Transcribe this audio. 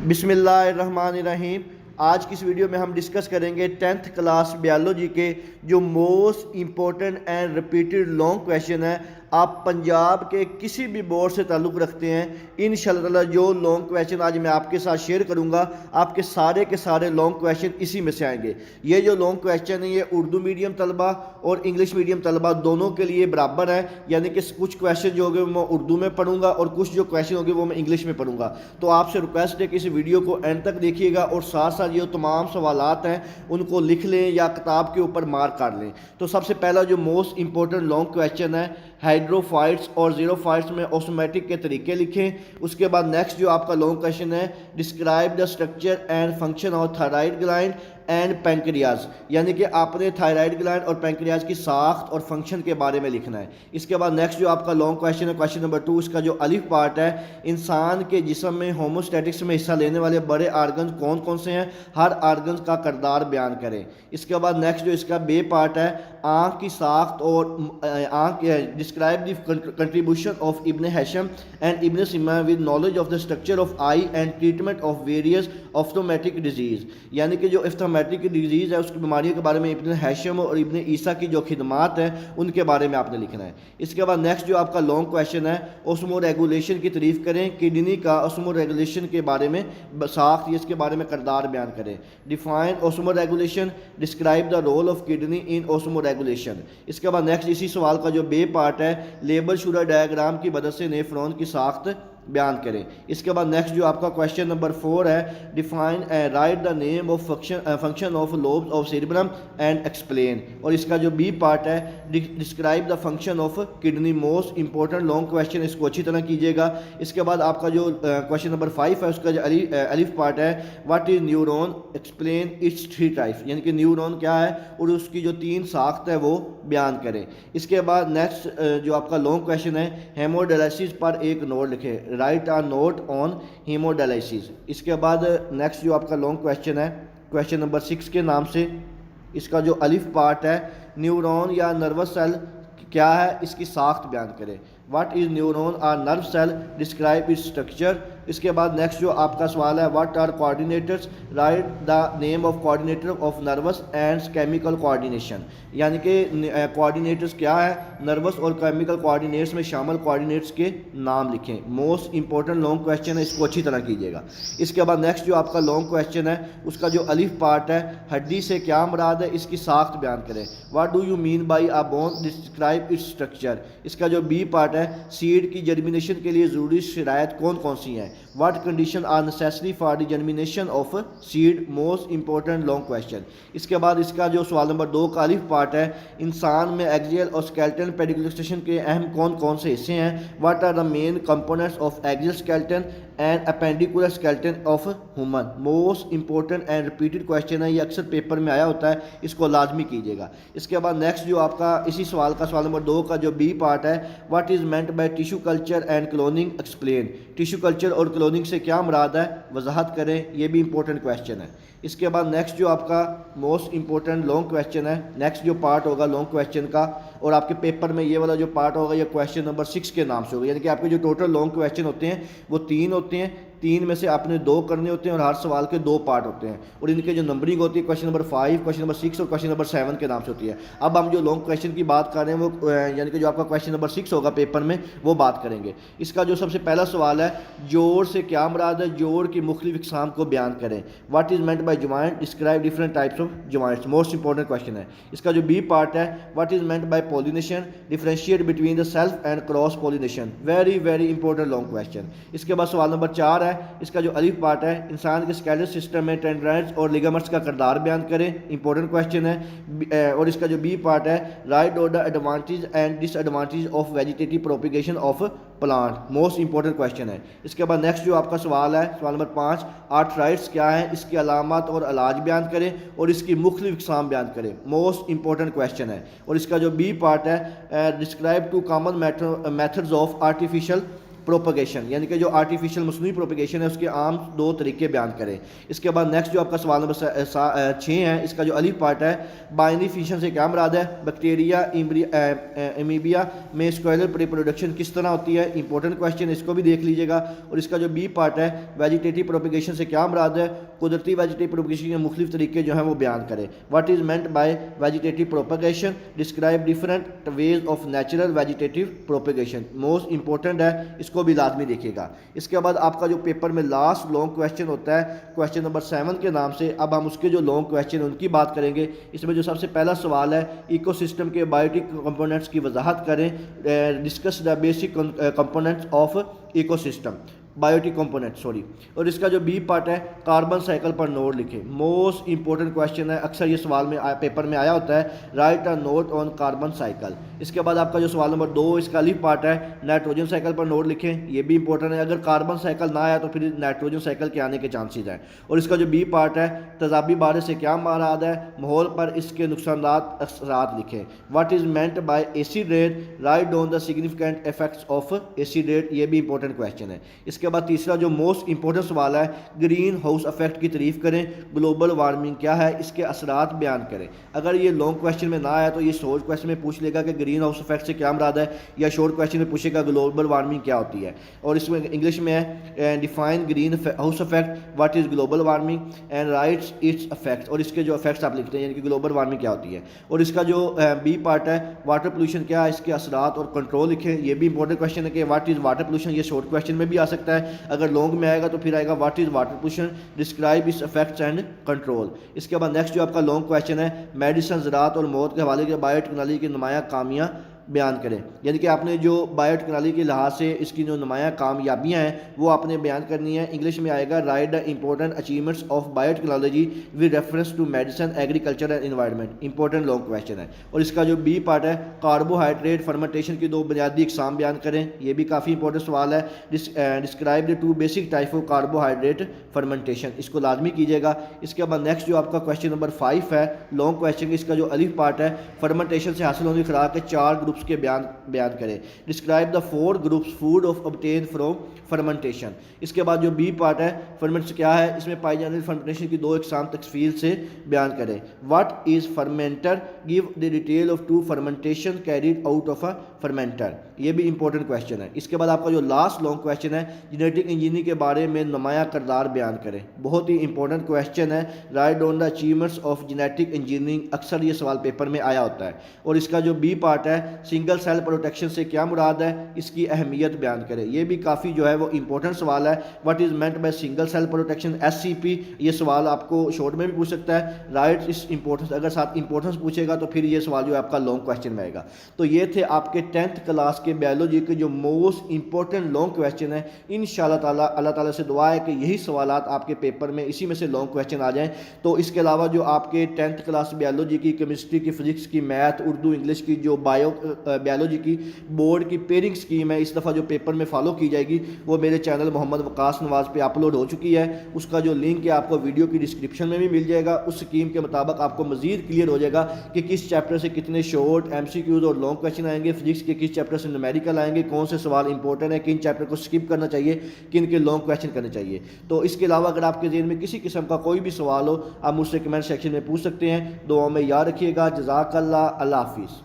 بسم اللہ الرحمن الرحیم۔ آج کی اس ویڈیو میں ہم ڈسکس کریں گے 10th کلاس بیالوجی کے جو most important and repeated long question ہے۔ آپ پنجاب کے کسی بھی بورڈ سے تعلق رکھتے ہیں، انشاءاللہ تعالی جو لانگ کویشچن آج میں آپ کے ساتھ شیئر کروں گا، آپ کے سارے لانگ کویشچن اسی میں سے آئیں گے۔ یہ جو لانگ کویشچن ہے یہ اردو میڈیم طلبہ اور انگلش میڈیم طلبہ دونوں کے لیے برابر ہے، یعنی کہ کچھ کویشچن جو ہوگے میں اردو میں پڑھوں گا اور کچھ جو کویشچن ہوگے وہ میں انگلش میں پڑھوں گا۔ تو آپ سے ریکویسٹ ہے کہ اس ویڈیو کو اینڈ تک دیکھیے گا اور ساتھ یہ تمام سوالات ہیں ان کو لکھ لیں یا کتاب کے اوپر مارک کر لیں۔ تو سب سے پہلا جو موسٹ امپورٹنٹ لانگ کویشچن ہے، ہائیڈروفائٹس اور زیروفائٹس میں اوسموٹک کے طریقے لکھیں۔ اس کے بعد نیکسٹ جو آپ کا لانگ کویشچن ہے، describe the structure and function of thyroid gland and pancreas, یعنی کہ آپ نے تھائرائڈ گلینڈ اور پینکریاز کی ساخت اور فنکشن کے بارے میں لکھنا ہے۔ اس کے بعد نیکسٹ جو آپ کا لانگ کویشچن ہے، کویشچن نمبر 2، اس کا جو الف پارٹ ہے، انسان کے جسم میں ہوموسٹیٹکس میں حصہ لینے والے بڑے آرگنز کون کون سے ہیں، ہر آرگنز کا کردار بیان کریں۔ اس کے بعد نیکسٹ جو اس کا بے پارٹ ہے، آنکھ کی ساخت اور ڈسکرائب دی کنٹریبیوشن آف ابن Haytham and Ibn Sina with knowledge of the structure of eye and treatment of various optometric diseases, یعنی کہ جو آپٹومیٹک ڈیزیز ہے اس کی بیماریوں کے بارے میں ابن ہیشم اور ابن عیسیٰ کی جو خدمات ہیں ان کے بارے میں آپ نے لکھنا ہے۔ اس کے بعد نیکسٹ جو آپ کا لانگ کویشچن ہے، اوسمو ریگولیشن کی تعریف کریں، کڈنی کا اوسمو ریگولیشن کے بارے میں ساخت اس کے بارے میں کردار بیان کریں۔ Define osmoregulation, describe the role of kidney in osmoregulation. اس کے بعد نیکسٹ اسی سوال کا جو بے پارٹ ہے، لیبل شورا ڈائیگرام کی مدد سے نیفرون کی ساخت بیان کریں۔ اس کے بعد نیکسٹ جو آپ کا کویشچن نمبر 4 ہے، define write the name of function of lobes of cerebrum and explain, اور اس کا جو بی پارٹ ہے، describe the function of kidney. Most important long question, اس کو اچھی طرح کیجیے گا۔ اس کے بعد آپ کا جو کویشچن نمبر 5 ہے، اس کا جو الف پارٹ ہے، what is neuron, explain its 3 types, یعنی کہ نیورون کیا ہے اور اس کی جو 3 ساخت ہے وہ بیان کریں۔ اس کے بعد نیکسٹ جو آپ کا لانگ کویشچن ہے، ہیموڈائلسس پر ایک نوٹ لکھیں، رائٹ آ نوٹ آن ہیموڈائلسس۔ اس کے بعد نیکسٹ جو آپ کا لانگ کویشچن ہے، کویشچن نمبر 6 کے نام سے، اس کا جو الف پارٹ ہے، نیورون یا نروس سیل کیا ہے، اس کی ساخت بیان کریں۔ What is neuron or nerve cell, describe its structure. اس کے بعد نیکسٹ جو آپ کا سوال ہے، what are coordinators, write the name of coordinator of nervous and chemical coordination, یعنی کہ کوآرڈینیٹرز کیا ہے، نروس اور کیمیکل کوآرڈینیٹس میں شامل کوآرڈینیٹس کے نام لکھیں۔ موسٹ امپورٹنٹ لانگ کویشچن ہے، اس کو اچھی طرح کیجیے گا۔ اس کے بعد نیکسٹ جو آپ کا لانگ کویشچن ہے، اس کا جو الف پارٹ ہے، ہڈی سے کیا مراد ہے، اس کی ساخت بیان کریں۔ What do you mean by a bone, describe its structure. اس کا جو بی پارٹ ہے، سیڈ کی جرمینیشن کے لیے ضروری شرائط کون کون سی ہیں، what condition are necessary for the germination of seed. Most important long question. اس کے بعد اس کا جو سوال نمبر 2 کا الف پارٹ ہے، انسان میں ایکزیل اور اسکیلٹن پیڈیکلسٹیشن کے اہم کون کون سے حصے ہیں، what are the main components of axial skeleton and appendicular skeleton of human. Most important and repeated question ہے، یہ اکثر پیپر میں آیا ہوتا ہے، اس کو لازمی کیجیے گا۔ اس کے بعد نیکسٹ جو آپ کا اسی سوال کا سوال نمبر 2 کا جو بی پارٹ ہے، what is meant by tissue culture and cloning, explain. Tissue culture اور کلوننگ سے کیا مراد ہے، وضاحت کریں، یہ بھی امپورٹنٹ کویشچن ہے۔ اس کے بعد نیکسٹ جو آپ کا موسٹ امپورٹنٹ لانگ کویشچن ہے، نیکسٹ جو پارٹ ہوگا لانگ کویشچن کا، اور آپ کے پیپر میں یہ والا جو پارٹ ہوگا یہ کویشچن نمبر 6 کے نام سے ہوگا، یعنی کہ آپ کے جو ٹوٹل لانگ کویشچن ہوتے ہیں وہ 3 ہوتے ہیں، 3 میں سے آپ نے 2 کرنے ہوتے ہیں اور ہر سوال کے 2 پارٹ ہوتے ہیں، اور ان کے جو نمبرنگ ہوتی ہے کویشچن نمبر 5، کویشچن نمبر 6 اور کویشچن نمبر 7 کے نام سے ہوتی ہے۔ اب ہم جو لانگ کویشچن کی بات کر رہے ہیں وہ یعنی کہ جو آپ کا کویشچن نمبر 6 ہوگا پیپر میں وہ بات کریں گے۔ اس کا جو سب سے پہلا سوال ہے، جوڑ سے کیا مراد ہے، جوڑ کی مختلف اقسام کو بیان کریں۔ What is meant by joint, describe different types of joints. Most important question ہے۔ اس کا جو بی پارٹ ہے، what is meant by pollination, differentiate between the self and cross pollination. Very important long question. اس کے بعد سوال number 4 ہے، اس کا جو الف پارٹ ہے، انسان کے اسکیلیٹل سسٹم میں ٹینڈرائٹس اور لیگامنٹس کا کردار بیان کریں، امپورٹنٹ کویشچن ہے۔ اور اس کا جو بی پارٹ ہے، write on the advantage and disadvantage of vegetative propagation of plant. Most important question ہے۔ اس کے بعد نیکسٹ جو آپ کا سوال ہے، سوال نمبر 5، آرتھرائٹس کیا ہے، اس کی علامات اور علاج بیان کریں اور اس کی مختلف اقسام بیان کریں۔ موسٹ امپورٹنٹ کویشچن ہے۔ اور اس کا جو بی پارٹ ہے، describe 2 common methods of artificial propagation یعنی کہ جو آرٹیفیشل مصنوعی پروپگیشن ہے اس کے عام 2 طریقے بیان کریں. اس کے بعد نیکسٹ جو آپ کا سوال نمبر 6 ہے, اس کا جو الف پارٹ ہے بائنری فیشن سے کیا مراد ہے, بیکٹیریا امیبیا میں اسکوائلر ریپروڈکشن کس طرح ہوتی ہے, امپورٹنٹ کویشچن, اس کو بھی دیکھ لیجیے گا. اور اس کا جو بی پارٹ ہے ویجیٹیٹیو پروپگیشن سے کیا مراد ہے, قدرتی ویجیٹیو پروپگیشن کے مختلف طریقے جو ہیں وہ بیان کریں. What is meant by vegetative propagation, describe different ways of natural vegetative propagation, most important ہے, اس کو بھی لازمی دیکھیے گا. اس کے بعد آپ کا جو پیپر میں لاسٹ لانگ کویشچن ہوتا ہے کویشچن نمبر 7 کے نام سے, اب ہم اس کے جو لانگ کویشچن ان کی بات کریں گے. اس میں جو سب سے پہلا سوال ہے ایکو سسٹم کے بایوٹک کمپوننٹس کی وضاحت کریں, discuss the basic components of ecosystem, biotic component sorry. اور اس کا جو بی پارٹ ہے کاربن سائیکل پر نوٹ لکھیں, موسٹ امپورٹنٹ کویشچن ہے, اکثر یہ سوال میں پیپر میں آیا ہوتا ہے, write a note on carbon cycle. اس کے بعد آپ کا جو سوال نمبر 2 اس کا الف پارٹ ہے نائٹروجن سائیکل پر نوٹ لکھیں, یہ بھی امپورٹنٹ ہے, اگر کاربن سائیکل نہ آیا تو پھر نائٹروجن سائیکل کے آنے کے چانسز ہیں. اور اس کا جو بی پارٹ ہے تیزابی بارش سے کیا مراد ہے, ماحول پر اس کے نقصانات اثرات لکھیں. What is meant by acid rain, write down the significant effects of acid rain, یہ بھی امپورٹنٹ کویشچن ہے. اس کے بعد تیسرا جو موسٹ امپورٹنٹ سوال ہے گرین ہاؤس افیکٹ کی تعریف کریں, گلوبل وارمنگ کیا ہے, اس کے اثرات بیان کریں. اگر یہ لانگ کویشچن میں نہ آیا تو یہ شارٹ کویشچن میں پوچھ لے گا کہ گرین ہاؤس افیکٹ سے کیا مراد ہے, یا شارٹ کویشچن میں پوچھے گا گلوبل وارمنگ کیا ہوتی ہے. اور اس میں انگلش میں ہے define greenhouse effect, what is global warming and writes its effects, اور اس کے جو افیکٹس آپ لکھتے ہیں یعنی کہ گلوبل وارمنگ کیا ہوتی ہے. اور اس کا جو بی پارٹ ہے واٹر پولوشن کیا ہے, اس کے اثرات اور کنٹرول لکھیں, یہ بھی امپورٹنٹ کویشچن ہے کہ واٹ از واٹر پولوشن, یہ شارٹ کویشچن میں بھی آ سکتا ہے, اگر لانگ میں آئے گا تو پھر آئے گا what is water pollution, describe its effects and control. اس کے بعد نیکسٹ جو آپ کا لانگ کویشچن ہے میڈیسن, زراعت اور موت کے حوالے کے بایو ٹیکنالوجی کی نمایاں کامیاں بیان کریں, یعنی کہ آپ نے جو بایو ٹیکنالوجی کے لحاظ سے اس کی جو نمایاں کامیابیاں ہیں وہ آپ نے بیان کرنی ہیں. انگلش میں آئے گا write the important achievements of biotechnology with reference to medicine, agriculture and environment, important long question ہے. اور اس کا جو بی پارٹ ہے کاربوہائیڈریٹ فرمنٹیشن کی 2 بنیادی اقسام بیان کریں, یہ بھی کافی امپورٹنٹ سوال ہے. Describe the 2 basic type of carbohydrate fermentation, اس کو لازمی کیجیے گا. اس کے بعد نیکسٹ جو آپ کا کویشچن نمبر 5 ہے لانگ کویشچن, اس کا جو الف پارٹ ہے فرمنٹیشن سے حاصل ہونے خوراک کے 4 گروپس کے بیان کریں, describe the 4 groups food of obtained from fermentation. اس کے بعد جو بی پارٹ ہے فرمنٹیشن کیا ہے, اس میں پائی جانے والی فرمنٹیشن کی 2 اقسام تفصیل سے بیان کریں. What is fermenter, give the detail of 2 fermentation carried out of a fermenter, یہ بھی امپورٹنٹ کویشچن ہے. اس کے بعد آپ کا جو لاسٹ لانگ کویشچن ہے جینیٹک انجینئرنگ کے بارے میں نمایاں کردار بیان کریں, بہت ہی امپورٹنٹ کویشچن ہے. Right down the achievements of genetic engineering, اکثر یہ سوال پیپر میں آیا ہوتا ہے. اور اس کا جو بی پارٹ ہے سنگل سیل پروٹیکشن سے کیا مراد ہے, اس کی اہمیت بیان کریں, یہ بھی کافی جو ہے وہ امپورٹنٹ سوال ہے. What is meant by single cell protection, S C P, یہ سوال آپ کو شارٹ میں بھی پوچھ سکتا ہے. رائٹ اس امپورٹنس, اگر ساتھ امپورٹنس پوچھے گا تو پھر یہ سوال جو ہے آپ کا لانگ کویشچن میں آئے گا. تو یہ تھے آپ کے 10th کلاس کے بایولوجی کے جو موسٹ امپورٹنٹ لانگ کویشچن ہیں. انشاءاللہ تعالیٰ اللہ تعالیٰ سے دعا ہے کہ یہی سوالات آپ کے پیپر میں اسی میں سے لانگ کویشچن آ جائیں. تو اس کے علاوہ جو آپ کے 10th کلاس بایولوجی کی, کیمسٹری کی, فزکس کی, میتھ, اردو, انگلش کی جو بایولوجی کی بورڈ کی پیئرنگ اسکیم ہے اس دفعہ جو پیپر میں فالو کی جائے گی وہ میرے چینل محمد وقاص نواز پہ اپلوڈ ہو چکی ہے. اس کا جو لنک ہے آپ کو ویڈیو کی ڈسکرپشن میں بھی مل جائے گا. اس اسکیم کے مطابق آپ کو مزید کلیئر ہو جائے گا کہ کس چیپٹر سے کتنے شارٹ ایم سی کیوز اور لانگ کویشچن آئیں گے, فزکس کے کس چیپٹر سے نومیریکل آئیں گے, کون سے سوال امپورٹنٹ ہیں, کن چیپٹر کو اسکپ کرنا چاہیے, کن کے لانگ کویشچن کرنے چاہیے. تو اس کے علاوہ اگر آپ کے ذہن میں کسی قسم کا کوئی بھی سوال ہو آپ مجھ سے کمنٹ سیکشن میں پوچھ سکتے ہیں. دعاؤں میں یاد رکھیے گا. جزاک اللہ. اللہ حافظ.